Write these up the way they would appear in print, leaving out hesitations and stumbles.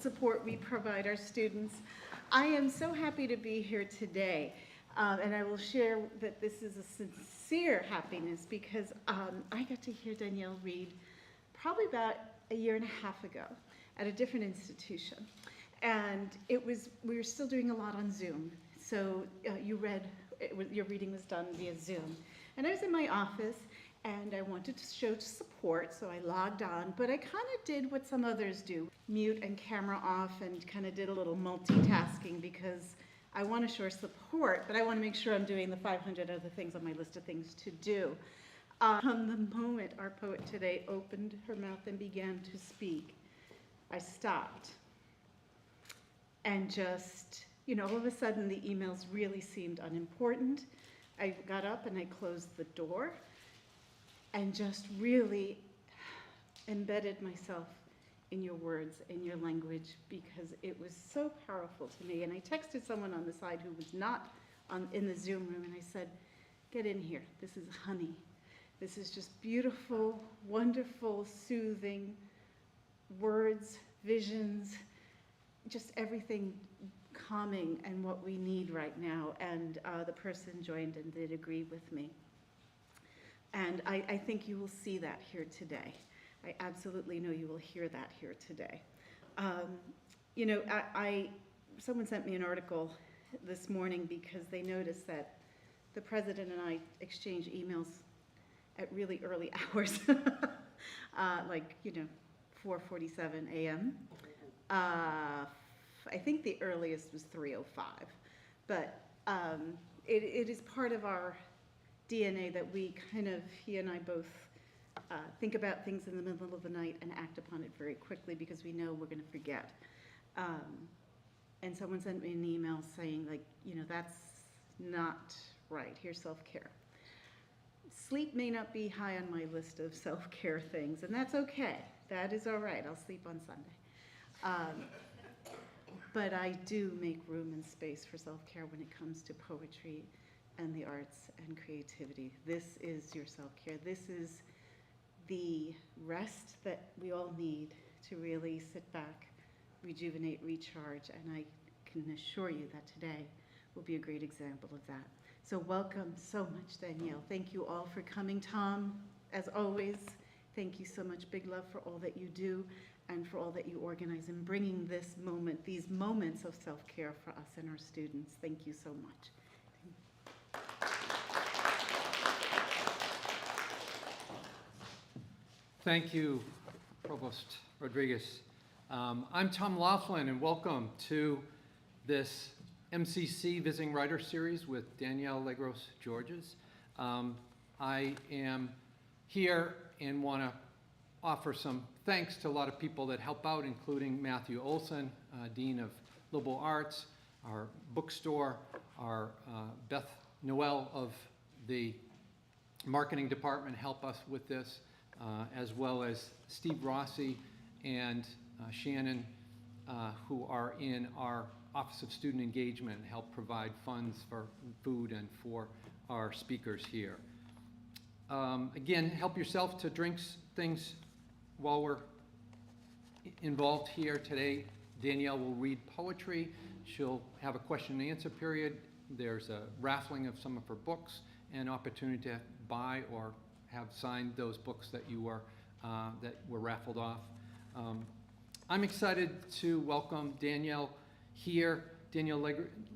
support we provide our students. I am so happy to be here today, and I will share that this is a sincere happidness because I got to hear Danielle read probably about a year and a half ago at a different institution. And we were still doing a lot on Zoom. So your reading was done via Zoom. And I was in my office and I wanted to show support, so I logged on, but I kind of did what some others do, mute and camera off, and kind of did a little multitasking because I want to show support, but I want to make sure I'm doing the 500 other things on my list of things to do. From the moment our poet today opened her mouth and began to speak, I stopped. And just, all of a sudden the emails really seemed unimportant. I got up and I closed the door and just really embedded myself in your words, in your language, because it was so powerful to me. And I texted someone on the side who was not in the Zoom room, and I said, get in here. This is honey. This is just beautiful, wonderful, soothing words, visions, just everything calming and what we need right now. And the person joined and did agree with me. And I think you will see that here today. I absolutely know you will hear that here today. Someone sent me an article this morning because they noticed that the president and I exchange emails at really early hours, like 4:47 a.m. I think the earliest was 3:05, but it is part of our DNA that we he and I both think about things in the middle of the night and act upon it very quickly because we know we're going to forget. And someone sent me an email saying, that's not right. Here's self-care. Sleep may not be high on my list of self-care things, and that's okay. That is all right. I'll sleep on Sunday. But I do make room and space for self-care when it comes to poetry and the arts and creativity. This is your self-care. This is the rest that we all need to really sit back, rejuvenate, recharge, and I can assure you that today will be a great example of that. So welcome so much, Danielle. Thank you all for coming. Tom, as always, thank you so much. Big love for all that you do and for all that you organize and bringing these moments of self-care for us and our students. Thank you so much. Thank you, Provost Rodriguez. I'm Tom Laughlin, and welcome to this MCC Visiting Writer Series with Danielle Legros Georges. I am here and want to offer some thanks to a lot of people that help out, including Matthew Olson, Dean of Liberal Arts, our bookstore, our Beth Noel of the marketing department help us with this, as well as Steve Rossi and Shannon, who are in our Office of Student Engagement and help provide funds for food and for our speakers here. Again, help yourself to drinks, things while we're involved here today. Danielle will read poetry. She'll have a question and answer period. There's a raffling of some of her books and opportunity to buy or have signed those books that that were raffled off. I'm excited to welcome Danielle here. Danielle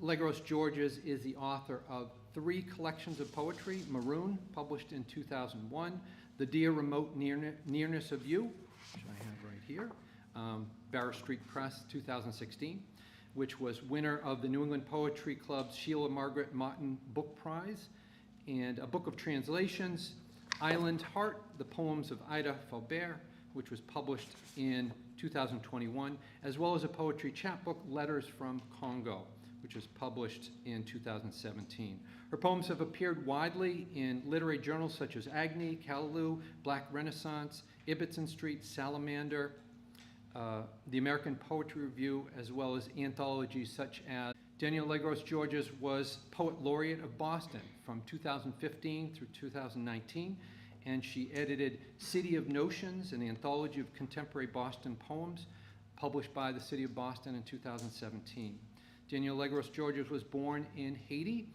Legros Georges is the author of 3 collections of poetry: Maroon, published in 2001, The Dear Remote Nearness of You, which I have right here, Barrow Street Press, 2016, which was winner of the New England Poetry Club's Sheila Margaret Martin Book Prize, and a book of translations, Island Heart, the poems of Ida Faubert, which was published in 2021, as well as a poetry chapbook, Letters from Congo, which was published in 2017. Her poems have appeared widely in literary journals such as Agni, Callaloo, Black Renaissance, Ibbotson Street, Salamander, the American Poetry Review, as well as anthologies such as Danielle Legros Georges was Poet Laureate of Boston from 2015 through 2019, and she edited City of Notions, an anthology of contemporary Boston poems, published by the City of Boston in 2017. Danielle Legros Georges was born in Haiti,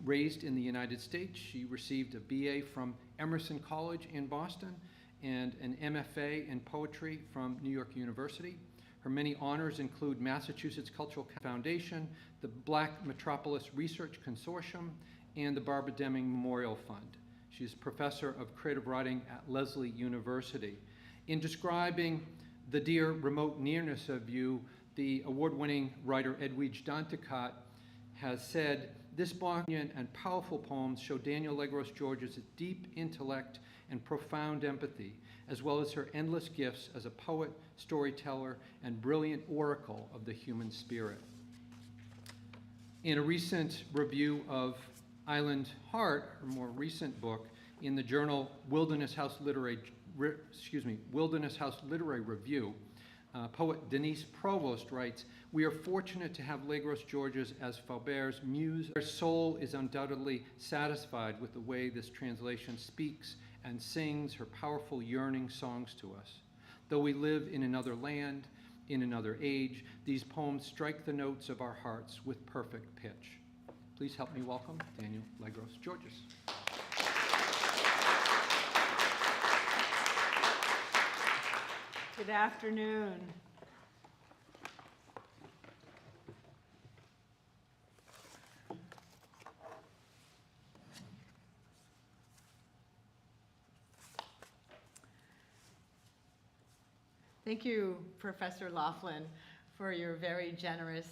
raised in the United States. She received a BA from Emerson College in Boston and an MFA in poetry from New York University. Her many honors include Massachusetts Cultural Foundation, the Black Metropolis Research Consortium, and the Barbara Deming Memorial Fund. She's professor of creative writing at Lesley University. In describing the dear remote nearness of you, the award-winning writer Edwidge Danticat has said, "This poignant and powerful poems show Danielle Legros Georges' deep intellect and profound empathy, as well as her endless gifts as a poet, storyteller, and brilliant oracle of the human spirit." In a recent review of Island Heart, her more recent book, in the journal Wilderness House Literary Review, poet Denise Provost writes, "We are fortunate to have Legros Georges as Flaubert's muse. Our soul is undoubtedly satisfied with the way this translation speaks and sings her powerful yearning songs to us. Though we live in another land, in another age, these poems strike the notes of our hearts with perfect pitch." Please help me welcome Danielle Legros Georges. Good afternoon. Thank you, Professor Laughlin, for your very generous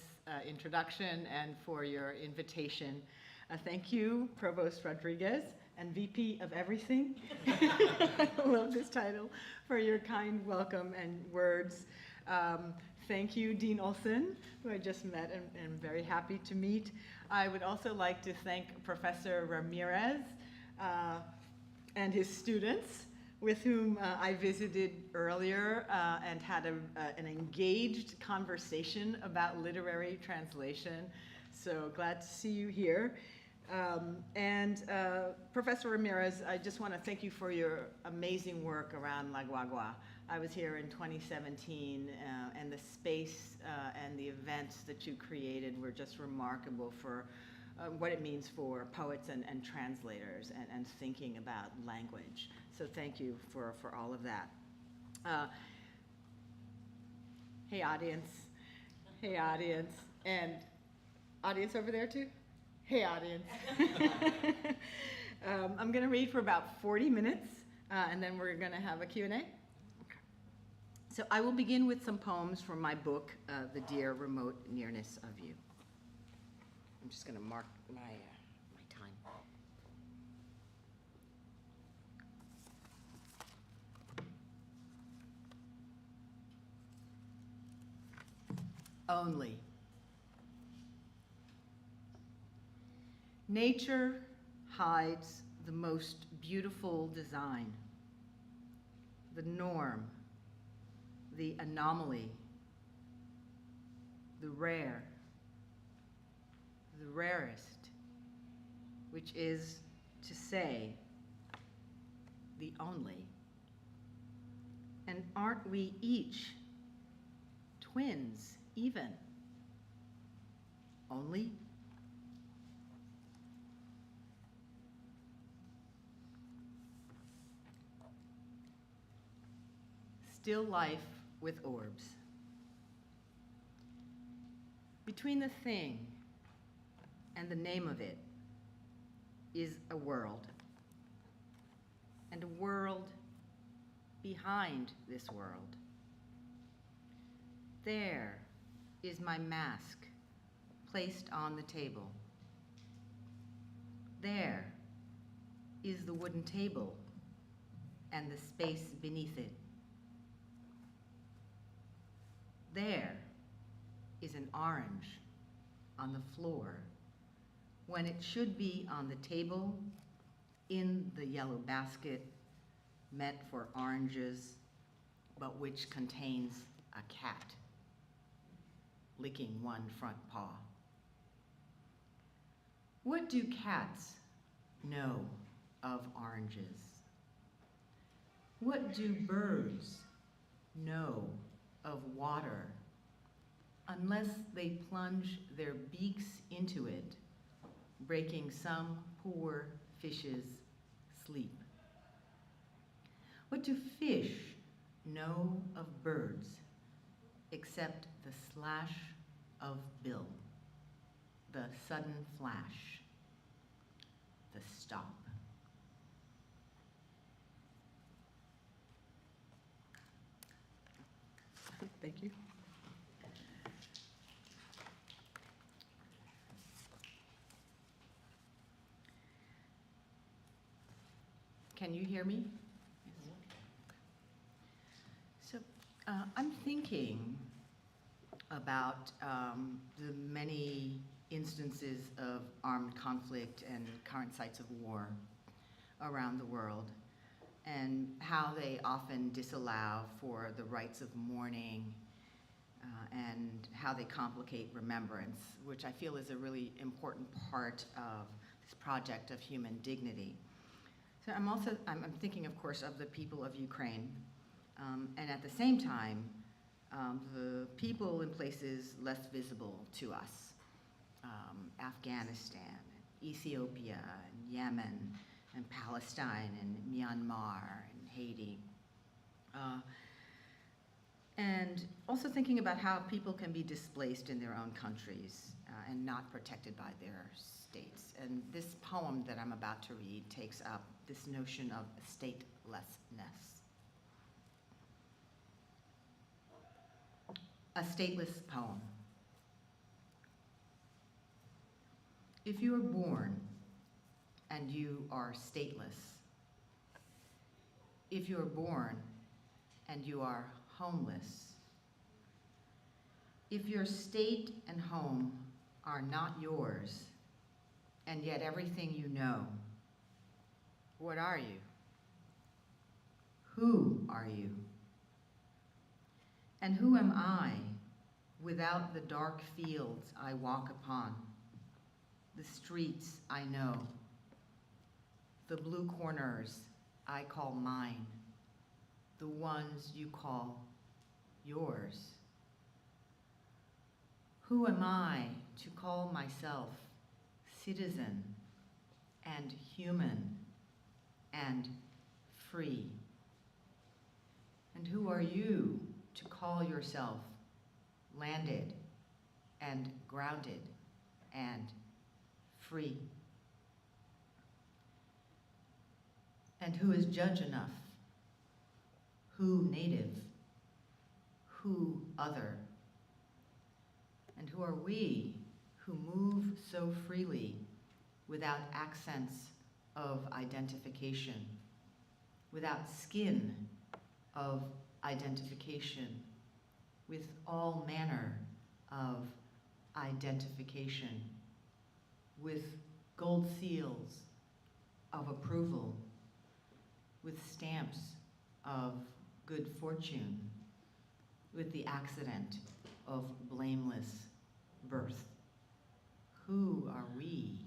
introduction and for your invitation. Thank you, Provost Rodriguez and VP of Everything. I love this title, for your kind welcome and words. Thank you, Dean Olson, who I just met and am very happy to meet. I would also like to thank Professor Ramirez and his students, with whom I visited earlier and had an engaged conversation about literary translation. So glad to see you here. Professor Ramirez, I just want to thank you for your amazing work around La Guagua. I was here in 2017, and the space and the events that you created were just remarkable for what it means for poets and translators and thinking about language. So thank you for all of that. Hey, audience. Hey, audience. And audience over there, too? Hey, audience. I'm going to read for about 40 minutes, and then we're going to have a Q&A. Okay. So I will begin with some poems from my book, The Dear Remote Nearness of You. I'm just going to mark my time. Only. Nature hides the most beautiful design, the norm, the anomaly, the rare, the rarest, which is to say, the only. And aren't we each twins even? Only? Still life with orbs. Between the thing and the name of it is a world, and a world behind this world. There is my mask placed on the table. There is the wooden table and the space beneath it. There is an orange on the floor when it should be on the table in the yellow basket meant for oranges, but which contains a cat licking one front paw. What do cats know of oranges? What do birds know of water unless they plunge their beaks into it, breaking some poor fish's sleep? What do fish know of birds except the slash of bill, the sudden flash, the stop? Thank you. Can you hear me? So I'm thinking about the many instances of armed conflict and current sites of war around the world, and how they often disallow for the rites of mourning, and how they complicate remembrance, which I feel is a really important part of this project of human dignity. So I'm thinking, of course, of the people of Ukraine, and at the same time, the people in places less visible to us, Afghanistan, Ethiopia, and Yemen, and Palestine, and Myanmar, and Haiti. And also thinking about how people can be displaced in their own countries and not protected by their states. And this poem that I'm about to read takes up this notion of statelessness. A stateless poem. If you are born and you are stateless, if you are born and you are homeless, if your state and home are not yours, and yet everything you know, what are you? Who are you? And who am I without the dark fields I walk upon, the streets I know, the blue corners I call mine, the ones you call yours? Who am I to call myself citizen and human and free? And who are you to call yourself landed and grounded and free? And who is judge enough? Who native? Who other? And who are we who move so freely without accents of identification, without skin of identification, with all manner of identification, with gold seals of approval, with stamps of good fortune, with the accident of blameless birth? Who are we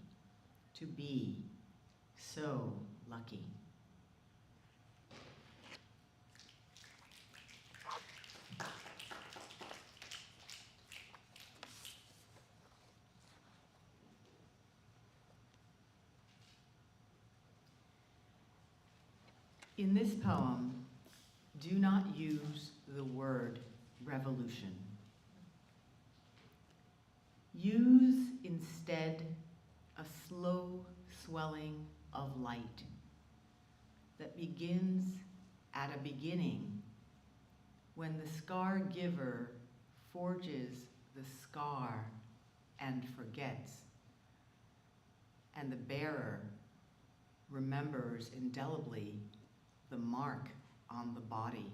to be so lucky? In this poem, do not use the word revolution. Use instead a slow swelling of light that begins at a beginning when the scar giver forges the scar and forgets, and the bearer remembers indelibly the mark on the body,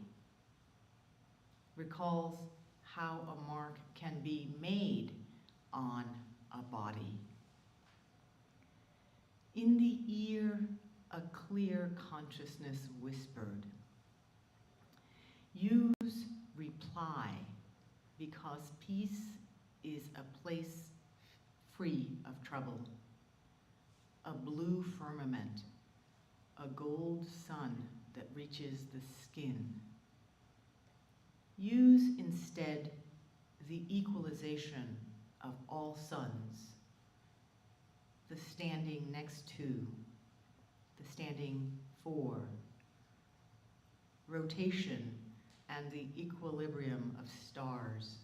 recalls how a mark can be made on a body. In the ear, a clear consciousness whispered, use reply, because peace is a place free of trouble, a blue firmament, a gold sun that reaches the skin. Use instead the equalization of all suns, the standing next to, the standing for, rotation and the equilibrium of stars,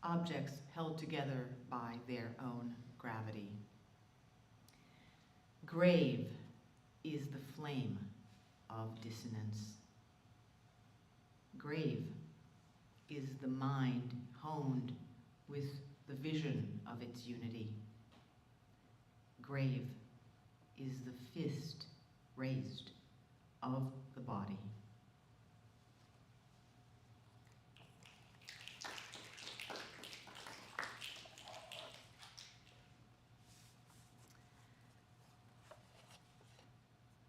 objects held together by their own gravity. Grave is the flame of dissonance. Grave is the mind honed with the vision of its unity. Grave is the fist raised of the body.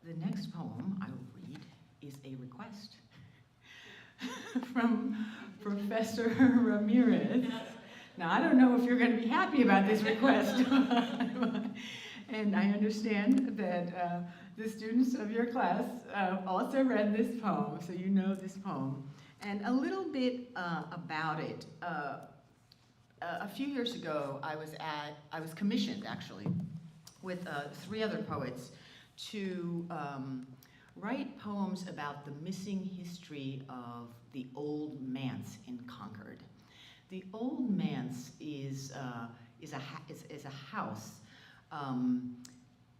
The next poem I will read is a request from Professor Ramirez. Now, I don't know if you're going to be happy about this request. And I understand that the students of your class also read this poem, so you know this poem. And a little bit about it. A few years ago, I was commissioned, actually, with 3 other poets to write poems about the missing history of the Old Manse in Concord. The Old Manse is a house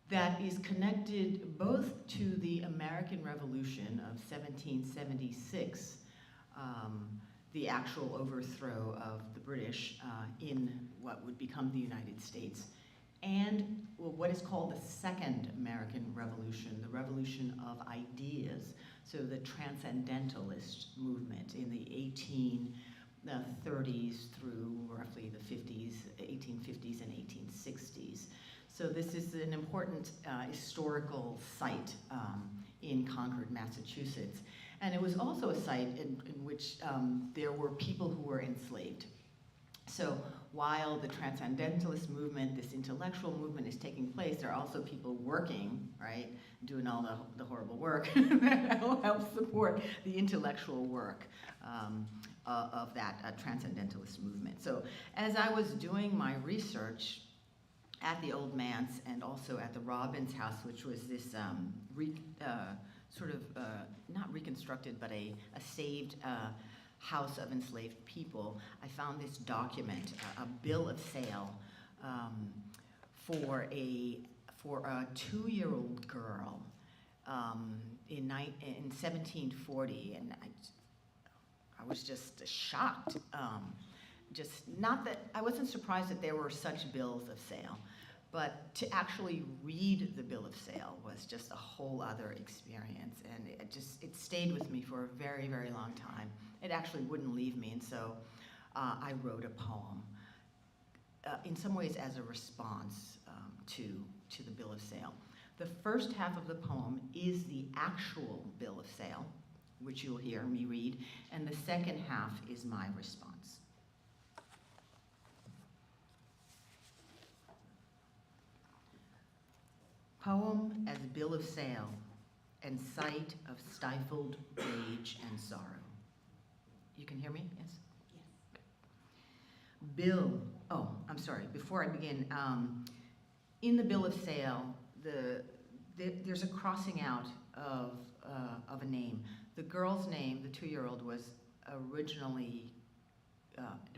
that is connected both to the American Revolution of 1776, the actual overthrow of the British in what would become the United States, and what is called the Second American Revolution, the revolution of ideas, so the transcendentalist movement in the 1830s through roughly the 50s, 1850s and 1860s. So this is an important historical site in Concord, Massachusetts. And it was also a site in which there were people who were enslaved. So while the transcendentalist movement, this intellectual movement is taking place, there are also people working, right, doing all the horrible work that will help support the intellectual work of that transcendentalist movement. So as I was doing my research at the Old Manse and also at the Robbins House, which was this not reconstructed, but a saved house of enslaved people, I found this document, a bill of sale for a 2-year-old girl in 1740, and I was just shocked. Just not that I wasn't surprised that there were such bills of sale, but to actually read the bill of sale was just a whole other experience, and it stayed with me for a very, very long time. It actually wouldn't leave me, and so I wrote a poem, in some ways as a response to the bill of sale. The first half of the poem is the actual bill of sale, which you'll hear me read, and the second half is my response. Poem as bill of sale and sight of stifled rage and sorrow. You can hear me? Yes? Yes. Bill, oh, I'm sorry, before I begin, in the bill of sale, there's a crossing out of a name. The girl's name, the 2-year-old, was originally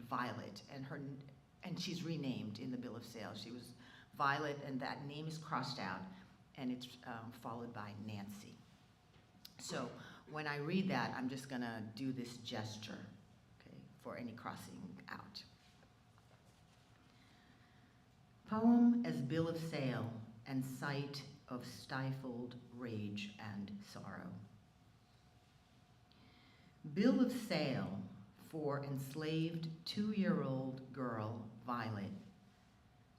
Violet, and she's renamed in the bill of sale. She was Violet, and that name is crossed out, and it's followed by Nancy. So when I read that, I'm just gonna do this gesture, okay, for any crossing out. Poem as bill of sale and sight of stifled rage and sorrow. Bill of sale for enslaved 2-year-old girl, Violet,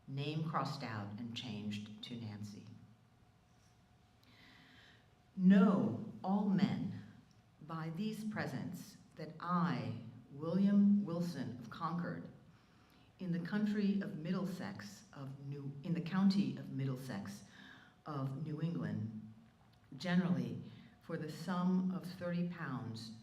name crossed out and changed to Nancy. Know, all men, by these presents, that I, William Wilson of Concord, in the county of Middlesex of New England, generally for the sum of £30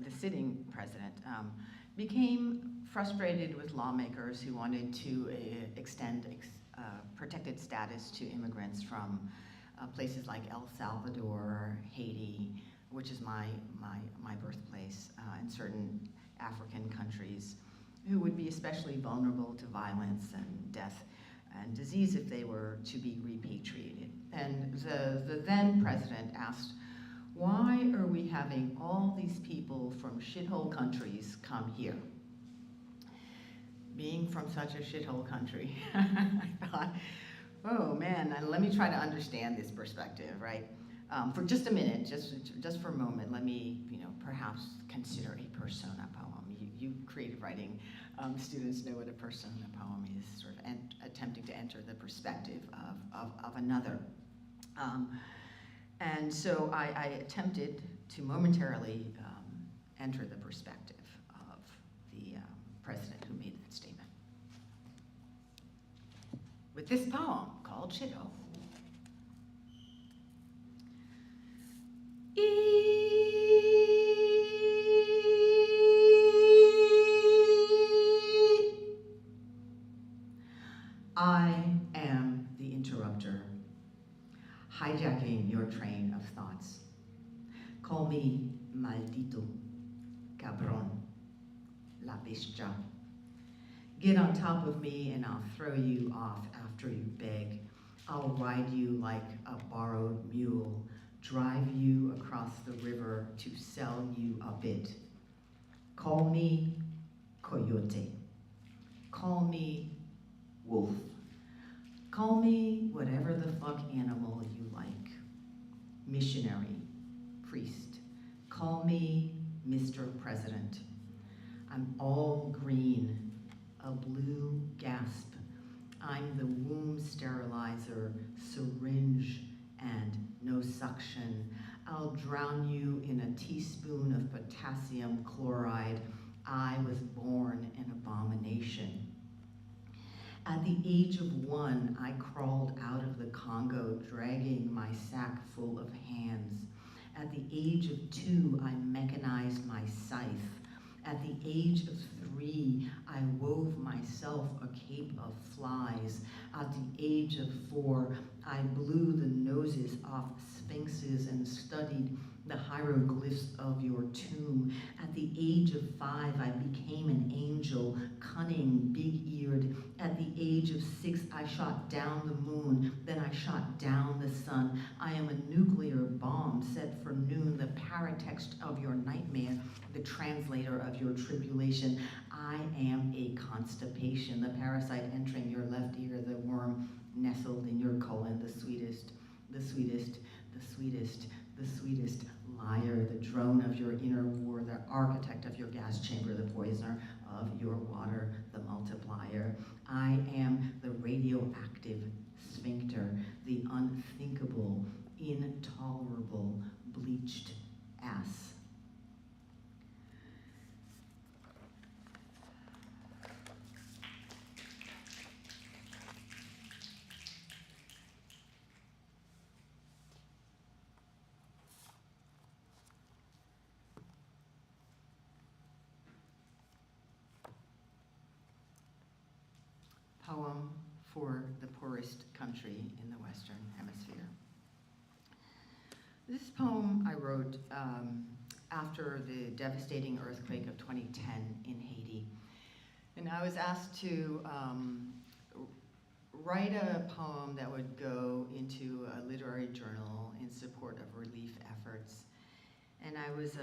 the sitting president, became frustrated with lawmakers who wanted to extend protected status to immigrants from places like El Salvador, Haiti, which is my birthplace, and certain African countries, who would be especially vulnerable to violence and death and disease if they were to be repatriated. And the then president asked, why are we having all these people from shithole countries come here? Being from such a shithole country, I thought, oh man, let me try to understand this perspective, right? For just a minute, just for a moment, let me, perhaps consider a persona poem. You creative writing students know what a persona poem is, sort of attempting to enter the perspective of another. And so I attempted to momentarily enter the perspective of the president who made that statement. With this poem called Shithole. I am the interrupter, hijacking your train of thoughts. Call me maldito, cabrón, la bestia. Get on top of me and I'll throw you off after you beg. I'll ride you like a borrowed mule, drive you across the river to sell you a bit. Call me coyote. Call me wolf. Call me whatever the fuck animal you like. Missionary, priest. Call me Mr. President. I'm all green, a blue gasp. I'm the womb sterilizer, syringe, and no suction. I'll drown you in a teaspoon of potassium chloride. I was born an abomination. At the age of 1, I crawled out of the Congo, dragging my sack full of hands. At the age of 2, I mechanized my scythe. At the age of 3, I wove myself a cape of flies. At the age of 4, I blew the noses off sphinxes and studied the hieroglyphs of your tomb. At the age of 5, I became an angel, cunning, big-eared. At the age of 6, I shot down the moon, then I shot down the sun. I am a nuclear bomb set for noon, the paratext of your nightmare, the translator of your tribulation. I am a constipation, the parasite entering your left ear, the worm nestled in your colon, the sweetest, the sweetest, the sweetest, the sweetest liar, the drone of your inner war, the architect of your gas chamber, the poisoner of your water, the multiplier. I am the radioactive sphincter, the unthinkable, intolerable, bleached ass. Poem for the poorest country in the Western Hemisphere. This poem I wrote after the devastating earthquake of 2010 in Haiti. And I was asked to write a poem that would go into a literary journal in support of relief efforts. And I was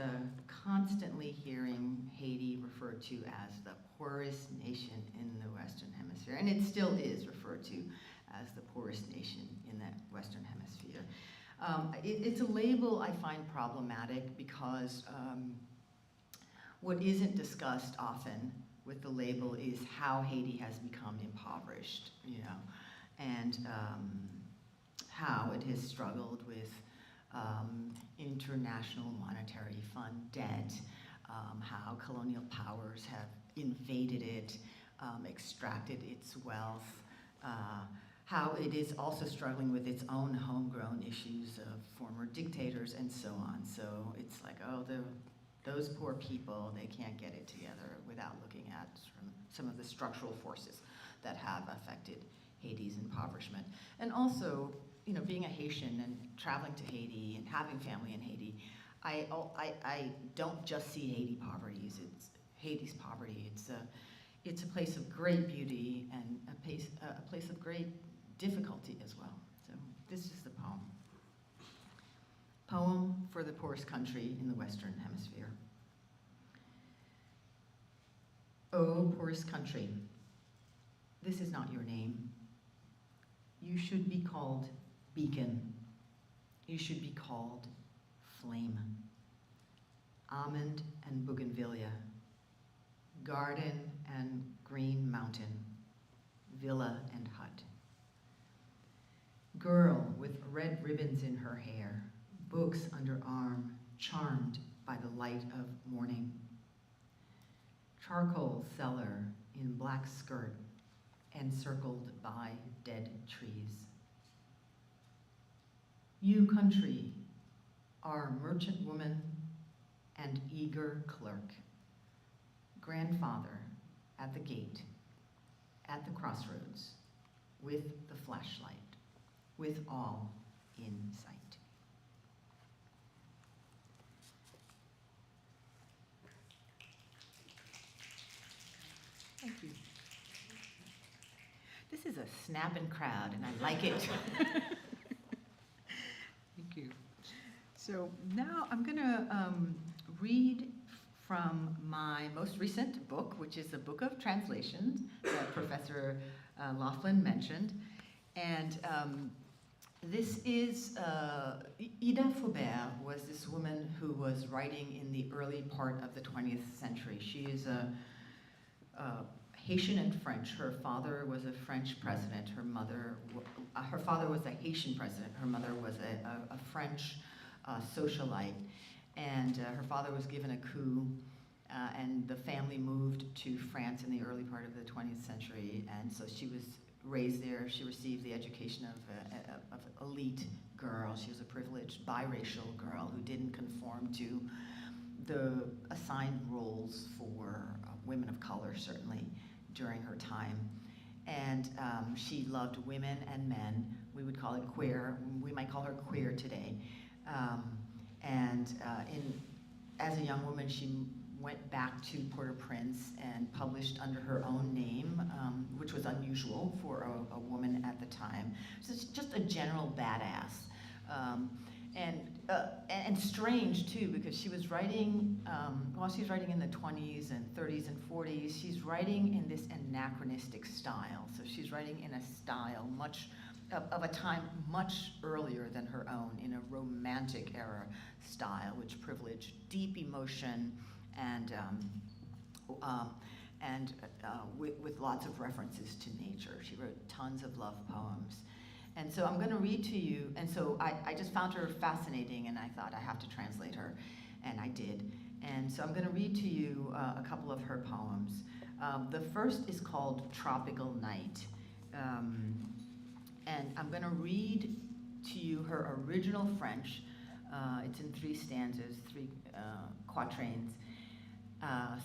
constantly hearing Haiti referred to as the poorest nation in the Western Hemisphere. And it still is referred to as the poorest nation in the Western Hemisphere. It's a label I find problematic because what isn't discussed often with the label is how Haiti has become impoverished, and how it has struggled with International Monetary Fund debt, how colonial powers have invaded it, extracted its wealth, how it is also struggling with its own homegrown issues of former dictators and so on. So it's like, oh, Those poor people, they can't get it together without looking at some of the structural forces that have affected Haiti's impoverishment. And also, you know, being a Haitian and traveling to Haiti and having family in Haiti, I don't just see Haiti's poverty. It's a place of great beauty and a place of great difficulty as well. So this is the poem. Poem for the poorest country in the Western Hemisphere. Oh, poorest country, this is not your name. You should be called beacon. You should be called flame. Almond and bougainvillea, garden and green mountain, villa and hut. Girl with red ribbons in her hair, books under arm, charmed by the light of morning. Charcoal seller in black skirt, encircled by dead trees. You country, our merchant woman and eager clerk. Grandfather at the gate, at the crossroads, with the flashlight, with all in sight. Thank you. This is a snapping crowd, and I like it. Thank you. So now I'm going to read from my most recent book, which is a book of translations that Professor Laughlin mentioned. And this is, Ida Faubert was this woman who was writing in the early part of the 20th century. She is a Haitian and French. Her father was a French president. Her father was a Haitian president. Her mother was a French socialite. And her father was given a coup, and the family moved to France in the early part of the 20th century. And so she was raised there. She received the education of an elite girl. She was a privileged biracial girl who didn't conform to the assigned roles for women of color, certainly, during her time. And she loved women and men. We would call it queer. We might call her queer today. As a young woman, she went back to Port-au-Prince and published under her own name, which was unusual for a woman at the time. So it's just a general badass. And strange too, because she was writing, while she was writing in the 20s and 30s and 40s, she's writing in this anachronistic style. So she's writing in a style of a time much earlier than her own, in a romantic era style, which privileged deep emotion and with lots of references to nature. She wrote tons of love poems. And so I'm going to read to you, and so I just found her fascinating, and I thought I have to translate her, and I did. And so I'm going to read to you a couple of her poems. The first is called Tropical Night. And I'm going to read to you her original French. It's in 3 stanzas, 3 quatrains.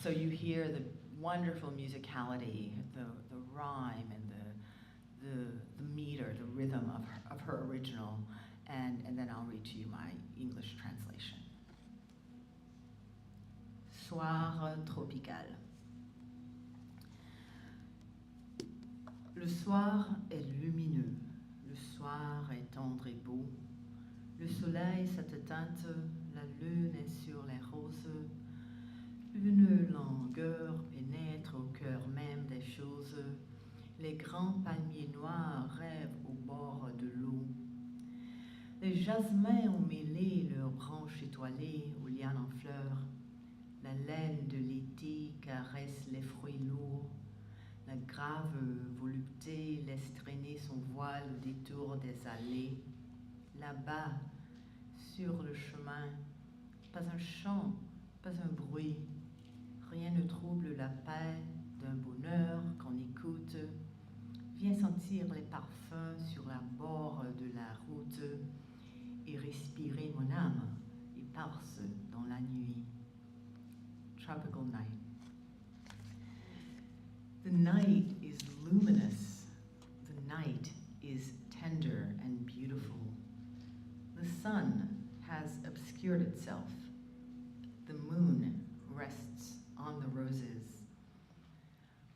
So you hear the wonderful musicality, the rhyme, and the meter, the rhythm of her original. And then I'll read to you my English translation. Soir tropical. Le soir est lumineux. Le soir est tendre et beau. Le soleil cette teinte, la lune est sur les roses. Une langueur pénètre au cœur même des choses. Les grands palmiers noirs rêvent au bord de l'eau. Les jasmins ont mêlé leurs branches étoilées aux lianes en fleurs. La laine de l'été caresse les fruits lourds. La grave volupté laisse traîner son voile au détour des allées. Là-bas, sur le chemin, pas un chant, pas un bruit. Rien ne trouble la paix d'un bonheur qu'on écoute. Viens sentir les parfums sur la bord de la route et respirer mon âme éparse dans la nuit. tropical night. The night is luminous. The night is tender and beautiful. The sun has obscured itself. The moon rests on the roses.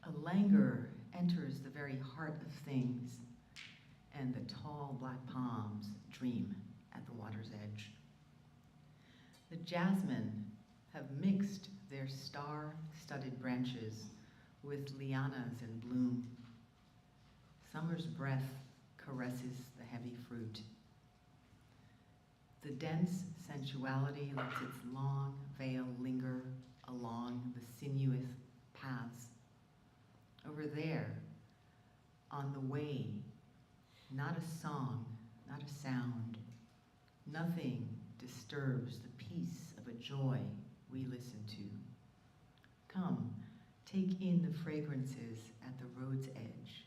A languor enters the very heart of things, and the tall black palms dream at the water's edge. The jasmine have mixed their star-studded branches with lianas in bloom. Summer's breath caresses the heavy fruit. The dense sensuality lets its long veil linger along the sinuous paths. Over there, on the way, not a song, not a sound, nothing disturbs the peace of a joy we listen to. Come, take in the fragrances at the road's edge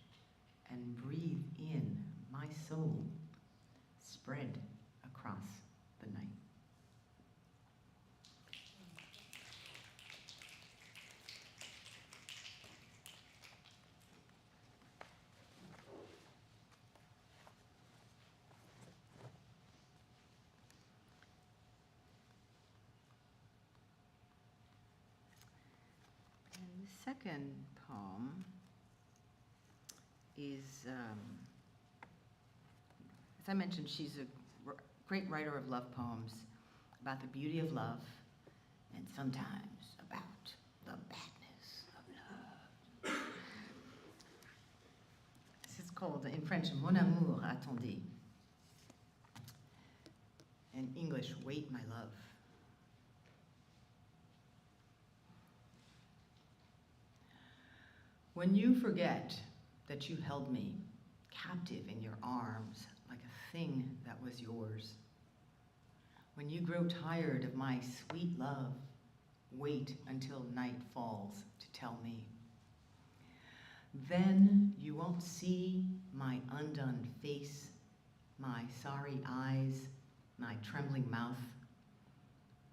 and breathe in my soul spread across the night. And the second poem is, as I mentioned, she's a great writer of love poems about the beauty of love and sometimes about the badness of love. This is called, in French, Mon amour, attendez. In English, Wait, my love. When you forget that you held me captive in your arms like a thing that was yours, when you grow tired of my sweet love, wait until night falls to tell me. Then you won't see my undone face, my sorry eyes, my trembling mouth.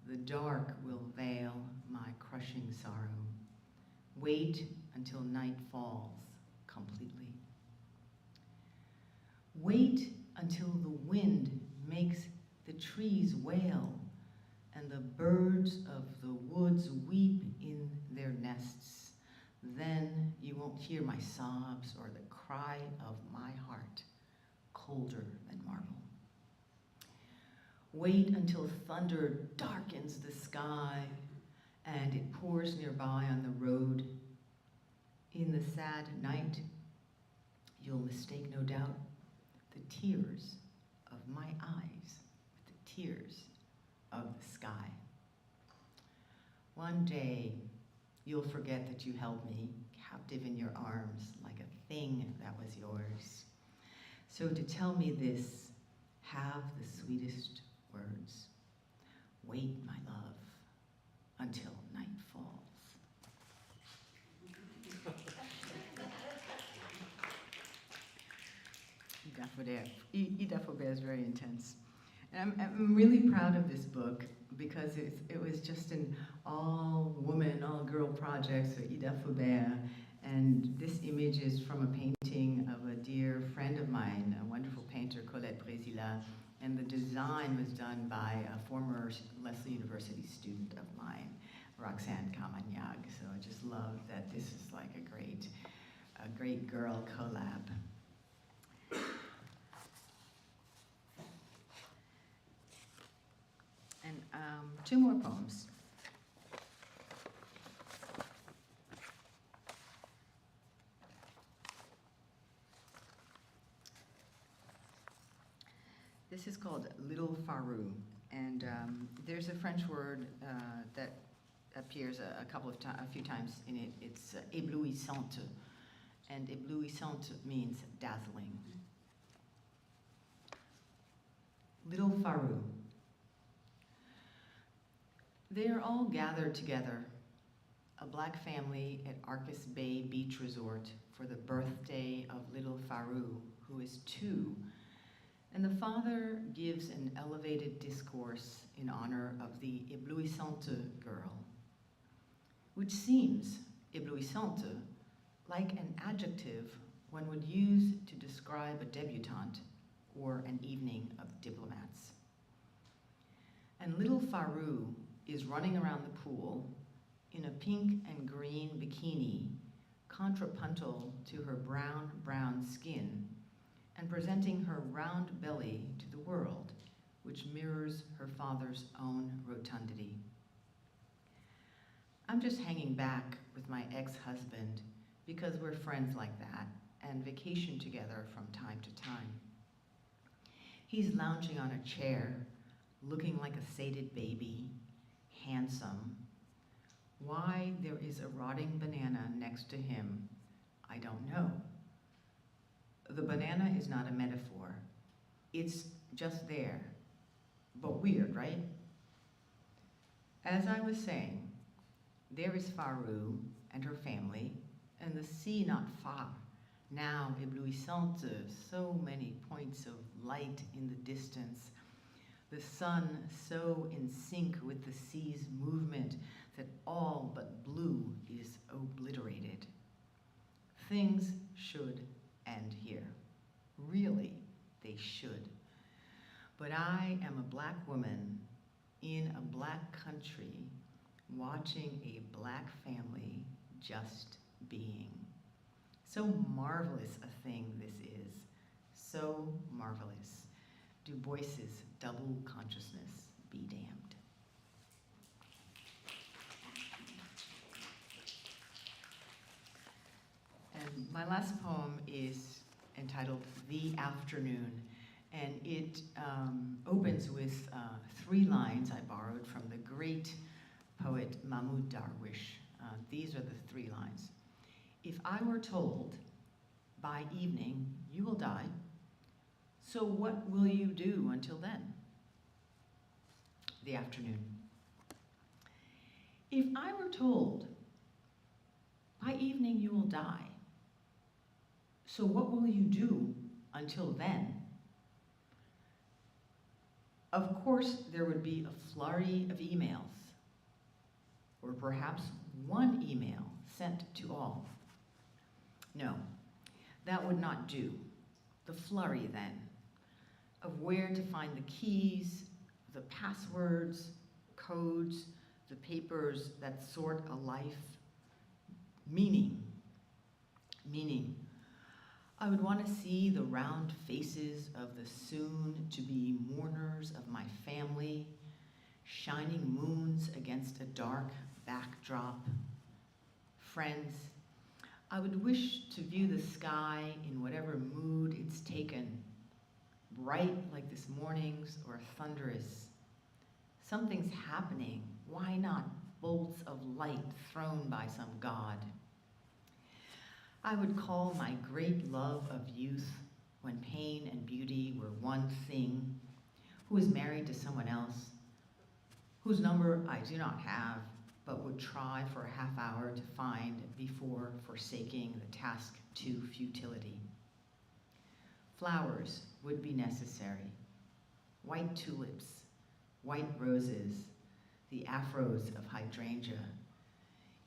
The dark will veil my crushing sorrow. Wait until night falls completely. Wait until the wind makes the trees wail and the birds of the woods weep in their nests. Then you won't hear my sobs or the cry of my heart, colder than marble. Wait until thunder darkens the sky and it pours nearby on the road. In the sad night, you'll mistake, no doubt, the tears of my eyes with the tears of the sky. One day, you'll forget that you held me captive in your arms like a thing that was yours. So to tell me this, have the sweetest words. Wait, my love, until night falls. Ida Faubert is very intense. And I'm really proud of this book because it was just an all-woman, all-girl project, so Ida Faubert. And this image is from a painting of a dear friend of mine, a wonderful painter, Colette Brésila. And the design was done by a former Lesley University student of mine, Roxanne Carmagnag. So I just love that this is like a great girl collab. And two more poems. This is called Little Farou, and there's a French word that appears a few times in it. It's éblouissante, and éblouissante means dazzling. Little Farou. They are all gathered together, a black family at Arcus Bay Beach Resort for the birthday of little Farou, who is 2. And the father gives an elevated discourse in honor of the éblouissante girl. which seems éblouissante, like an adjective one would use to describe a debutante or an evening of diplomats. And little Faru is running around the pool in a pink and green bikini, contrapuntal to her brown skin, and presenting her round belly to the world, which mirrors her father's own rotundity. I'm just hanging back with my ex-husband because we're friends like that and vacation together from time to time. He's lounging on a chair, looking like a sated baby, handsome. Why there is a rotting banana next to him, I don't know. The banana is not a metaphor. It's just there, but weird, right? As I was saying, there is Faru and her family, and the sea not far, now éblouissante, so many points of light in the distance, the sun so in sync with the sea's movement that all but blue is obliterated. Things should end here. Really, they should. But I am a black woman in a black country watching a black family just being. So marvelous a thing this is. So marvelous. Du Bois's double consciousness be damned. And my last poem is entitled The Afternoon, and it opens with 3 lines I borrowed from the great poet Mahmoud Darwish. These are the 3 lines. If I were told, by evening you will die, so what will you do until then? The afternoon. If I were told, by evening you will die, so what will you do until then? Of course, there would be a flurry of emails, or perhaps one email sent to all. No, that would not do. The flurry, then, of where to find the keys, the passwords, codes, the papers that sort a life. Meaning. I would want to see the round faces of the soon-to-be mourners of my family, shining moons against a dark backdrop. Friends, I would wish to view the sky in whatever mood it's taken, bright like this morning's or thunderous. Something's happening. Why not bolts of light thrown by some god? I would call my great love of youth, when pain and beauty were one thing, who is married to someone else, whose number I do not have, but would try for a half hour to find before forsaking the task to futility. Flowers would be necessary. White tulips, white roses, the afros of hydrangea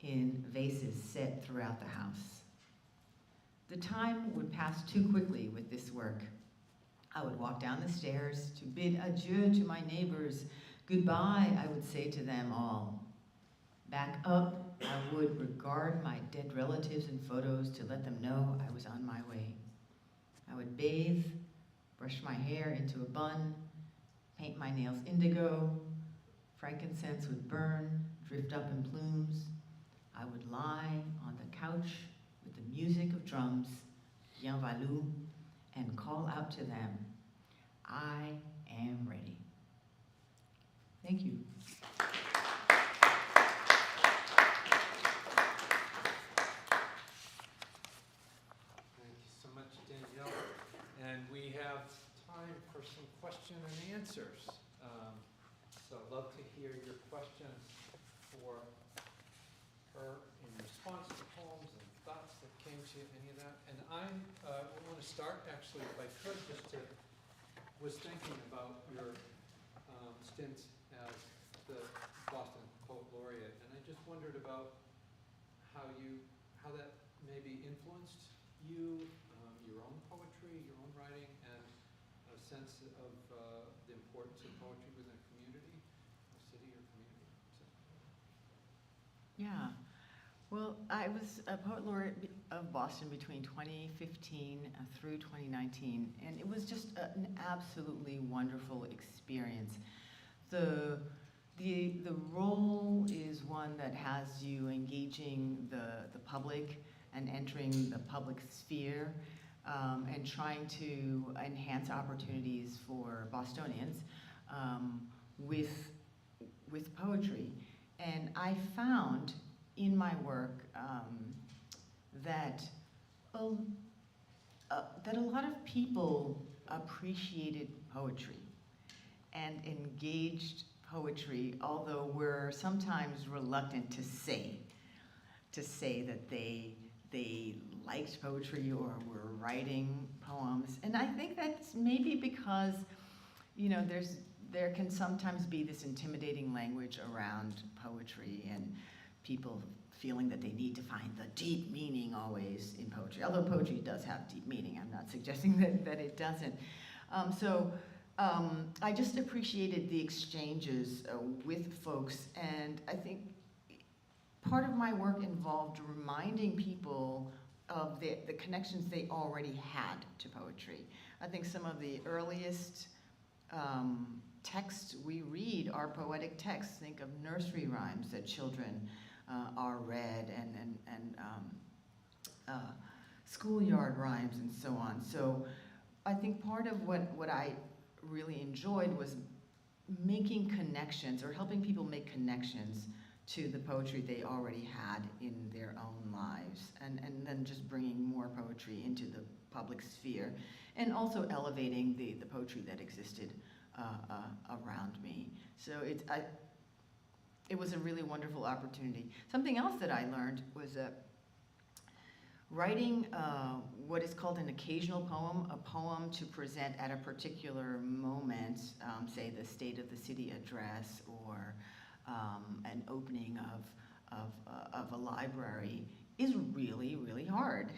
in vases set throughout the house. The time would pass too quickly with this work. I would walk down the stairs to bid adieu to my neighbors. Goodbye, I would say to them all. Back up, I would regard my dead relatives in photos to let them know I was on my way. I would bathe, brush my hair into a bun, paint my nails indigo, frankincense would burn, drift up in plumes. I would lie on the couch with the music of drums, bien valu, and call out to them, I am ready. Thank you. Thank you so much, Danielle. And we have time for some question and answers. So I'd love to hear your questions for her in response to poems and thoughts that came to any of that. And I want to start, actually, if I could, was thinking about your stint as the Boston Poet Laureate, and I just wondered about how that maybe influenced you, your own poetry, your own writing, and a sense of the importance of poetry within a community, a city or community. So. Yeah. Well, I was a poet laureate of Boston between 2015 through 2019, and it was just an absolutely wonderful experience. The role is one that has you engaging the public and entering the public sphere, and trying to enhance opportunities for Bostonians with poetry. And I found in my work that a lot of people appreciated poetry and engaged poetry, although we're sometimes reluctant to say that they liked poetry or were writing poems. And I think that's maybe because, you know, there can sometimes be this intimidating language around poetry and people feeling that they need to find the deep meaning always in poetry, although poetry does have deep meaning. I'm not suggesting that it doesn't. I just appreciated the exchanges with folks, and I think part of my work involved reminding people of the connections they already had to poetry. I think some of the earliest texts we read are poetic texts. Think of nursery rhymes that children are read, and schoolyard rhymes and so on. So I think part of what I really enjoyed was making connections or helping people make connections to the poetry they already had in their own lives, and then just bringing more poetry into the public sphere, and also elevating the poetry that existed around me. So it was a really wonderful opportunity. Something else that I learned was writing what is called an occasional poem, a poem to present at a particular moment, say the State of the City address or an opening of a library, is really, really hard.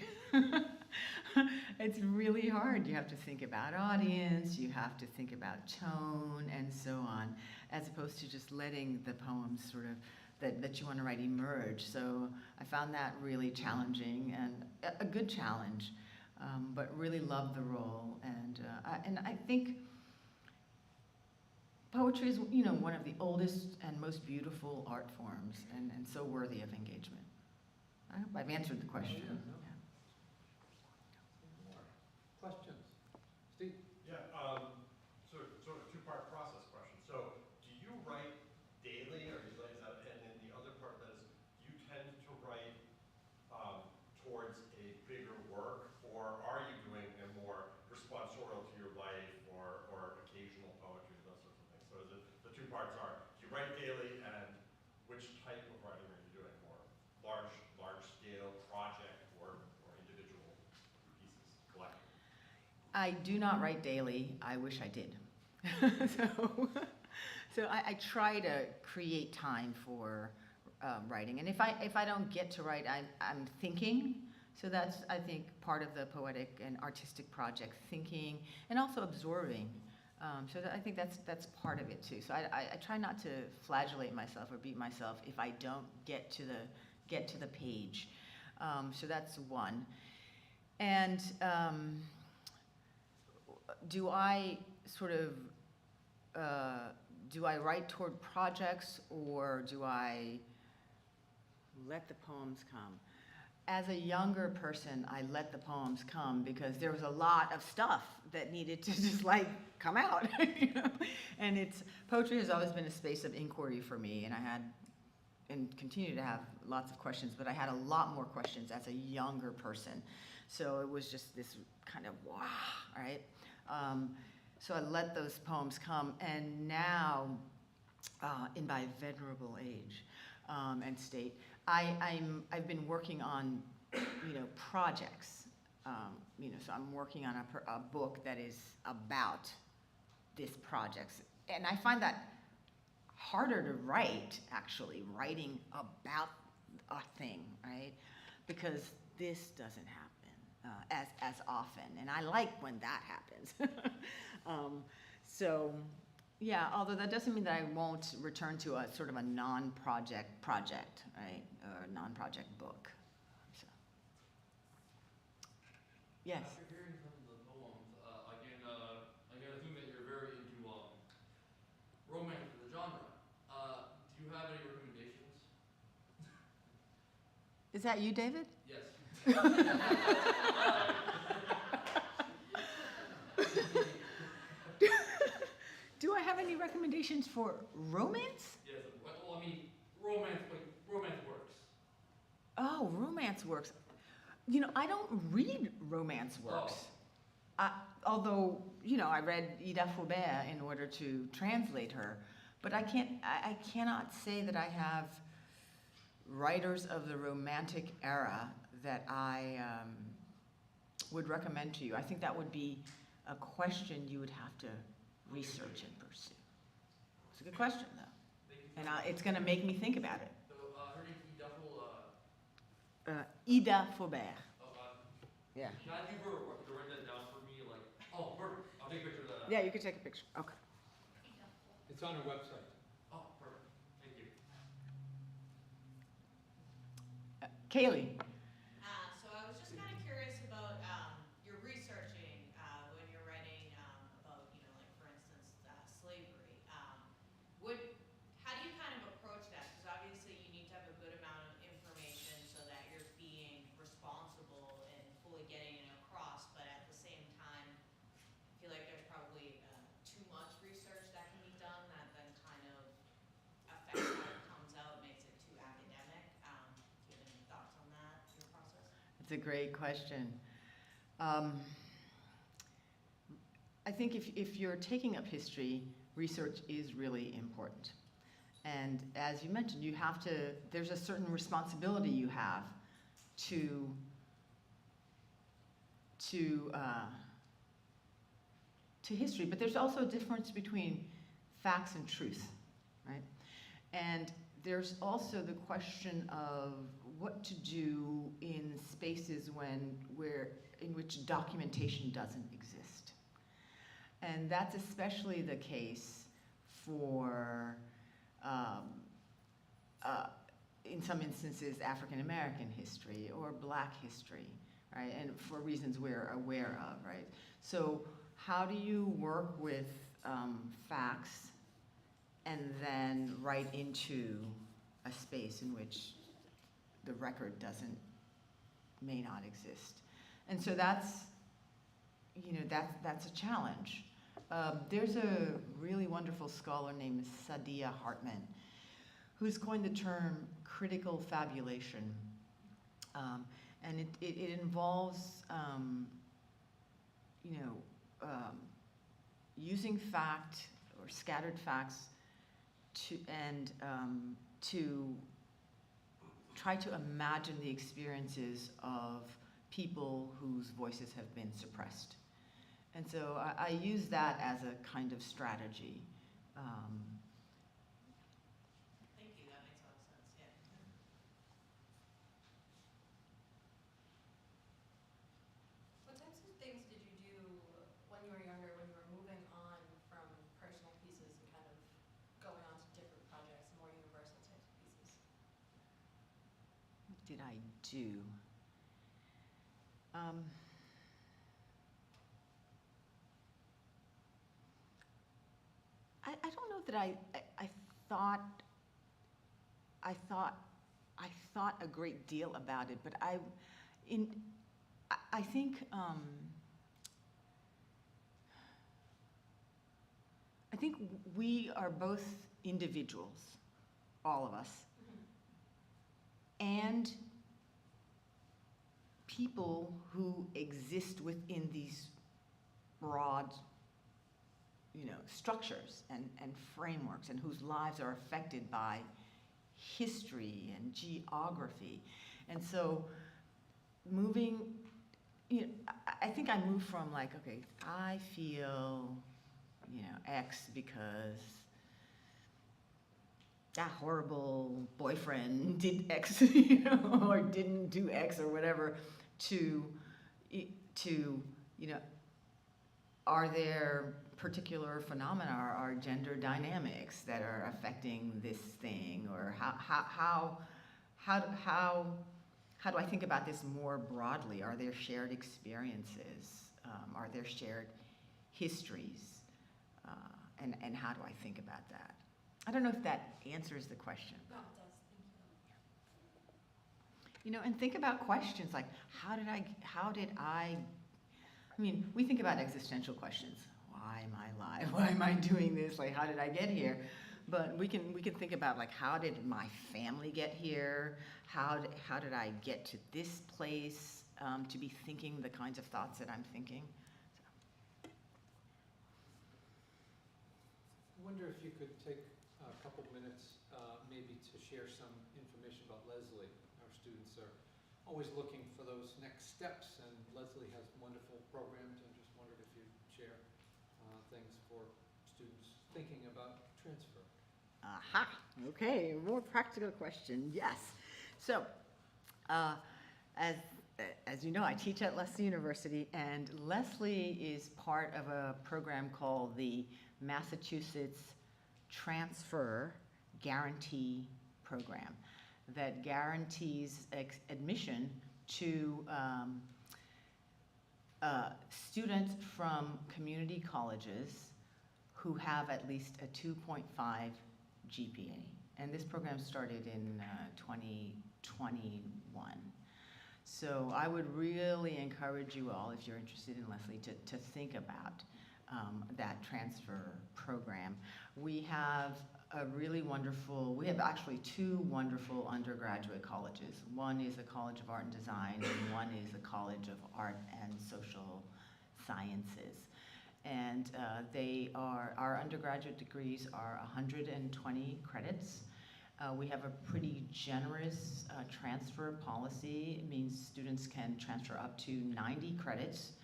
It's really hard. You have to think about audience, you have to think about tone, and so on, as opposed to just letting the poems sort of that you want to write emerge. So I found that really challenging and a good challenge, but really loved the role. And I think poetry is, you know, one of the oldest and most beautiful art forms, and so worthy of engagement. I hope I've answered the question. Oh, yeah, no. More questions? Steve? Yeah, sort of two-part process question. So do you write daily, or is that, and then the other part of that is, do you tend to write towards a bigger work, or are you doing a more responsorial to your life or occasional poetry, those sorts of things? So is it, the two parts are, do you write daily, and which type of writing are you doing? More large-scale project or individual pieces, collective? I do not write daily. I wish I did. So I try to create time for writing, and if I don't get to write, I'm thinking. So that's, I think, part of the poetic and artistic project, thinking and also absorbing. So I think that's part of it too. So I try not to flagellate myself or beat myself if I don't get to the page. So that's one. And do I write toward projects, or do I let the poems come? As a younger person, I let the poems come because there was a lot of stuff that needed to just like come out, you know? And poetry has always been a space of inquiry for me, and I had and continue to have lots of questions, but I had a lot more questions as a younger person. So it was just this kind of wow, right? So I let those poems come, and now, in my venerable age and state, I've been working on, you know, projects. You know, so I'm working on a book that is about this project, and I find that harder to write, actually, writing about a thing, right? Because this doesn't happen as often, and I like when that happens. So, yeah, although that doesn't mean that I won't return to a sort of a non-project project, right, or a non-project book. So. Yes. After hearing some of the poems, I can assume that you're very into romance as a genre. Do you have any recommendations? Is that you, David? Yes. Do I have any recommendations for romance? Yes. Well, I mean, romance works. Oh, romance works. You know, I don't read romance works. Although, you know, I read Ida Faubert in order to translate her, but I cannot say that I have writers of the Romantic era that I would recommend to you. I think that would be a question you would have to research and pursue. It's a good question, though. Thank you. And it's going to make me think about it. So, her name's Ida Faubert. Yeah. Can I leave her to write that down for me? Like, oh, perfect. I'll take a picture of that. Yeah, you could take a picture. Okay. It's on our website. Oh, perfect. Thank you. Kaylee. So I was just kind of curious about your researching when you're writing about, you know, like for instance, slavery. How do you kind of approach that? Because obviously you need to have a good amount of information so that you're being responsible and fully getting it across. But at the same time, I feel like there's probably too much research that can be done that then kind of affects how it comes out, makes it too academic. Do you have any thoughts on that, your process? That's a great question. I think if you're taking up history, research is really important. And as you mentioned, there's a certain responsibility you have to history, but there's also a difference between facts and truth, right? And there's also the question of what to do in spaces in which documentation doesn't exist. And that's especially the case for, in some instances, African American history or Black history, right? And for reasons we're aware of, right? So how do you work with facts and then write into a space in which the record may not exist? And so that's a challenge. There's a really wonderful scholar named Saidiya Hartman who's coined the term critical fabulation. And it involves, using fact or scattered facts to try to imagine the experiences of people whose voices have been suppressed. And so I use that as a kind of strategy. Thank you, that makes a lot of sense, yeah. What types of things did you do when you were younger, when you were moving on from personal pieces and kind of going on to different projects, more universal types of pieces? What did I do? I don't know that I thought a great deal about it, but I think we are both individuals, all of us, and people who exist within these broad, structures and frameworks, and whose lives are affected by history and geography. And so moving, I think I moved from like, okay, I feel, X because that horrible boyfriend did X, you know, or didn't do X or whatever, to, you know, are there particular phenomena or gender dynamics that are affecting this thing, or how do I think about this more broadly? Are there shared experiences? Are there shared histories? And how do I think about that? I don't know if that answers the question. No, it does, thank you. You know, and think about questions like, I mean, we think about existential questions. Why am I alive? Why am I doing this? Like, how did I get here? But we can think about, like, how did my family get here? How did I get to this place to be thinking the kinds of thoughts that I'm thinking? I wonder if you could take a couple minutes, maybe to share some information about Leslie. Our students are always looking for those next steps, and Leslie has wonderful programs. I just wondered if you'd share things for students thinking about transfer. Aha, okay, more practical question, yes. So, as you know, I teach at Leslie University, and Leslie is part of a program called the Massachusetts Transfer Guarantee Program that guarantees admission to students from community colleges who have at least a 2.5 GPA. And this program started in 2021. So I would really encourage you all, if you're interested in Leslie, to think about that transfer program. We have we have actually two wonderful undergraduate colleges. One is a College of Art and Design, and one is a College of Art and Social Sciences. And our undergraduate degrees are 120 credits. We have a pretty generous transfer policy. It means students can transfer up to 90 credits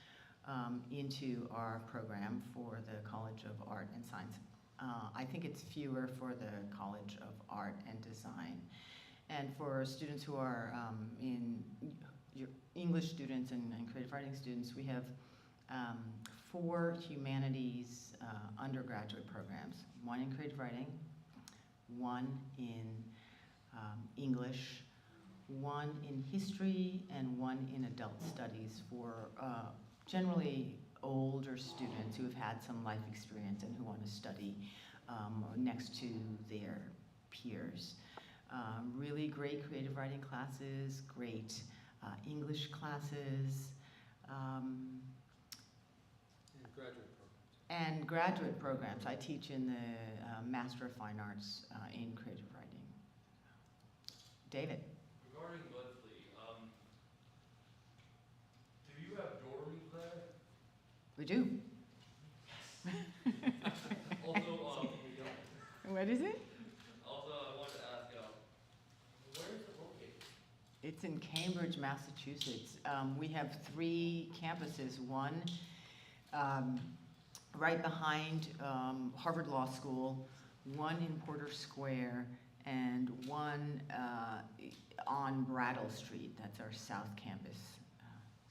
into our program for the College of Art and Science. I think it's fewer for the College of Art and Design. And for students who are your English students and creative writing students, we have 4 humanities undergraduate programs, 1 in creative writing, 1 in English, 1 in history, and 1 in adult studies for generally older students who have had some life experience and who want to study next to their peers. Really great creative writing classes, great English classes, and graduate programs. I teach in the Master of Fine Arts in creative writing. David. Regarding Leslie, do you have dorms there? We do. Also, What is it? also I wanted to ask, where is it located? It's in Cambridge, Massachusetts. We have 3 campuses, one right behind Harvard Law School, one in Porter Square, and one on Brattle Street. That's our South Campus.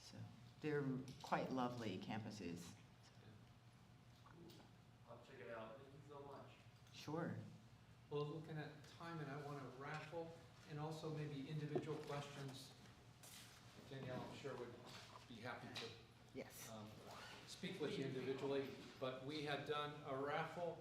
So they're quite lovely campuses. I'll check it out. Thank you so much. Sure. Well, looking at time, and I want to raffle, and also maybe individual questions. Danielle, I'm sure would be happy to Yes. speak with you individually, but we had done a raffle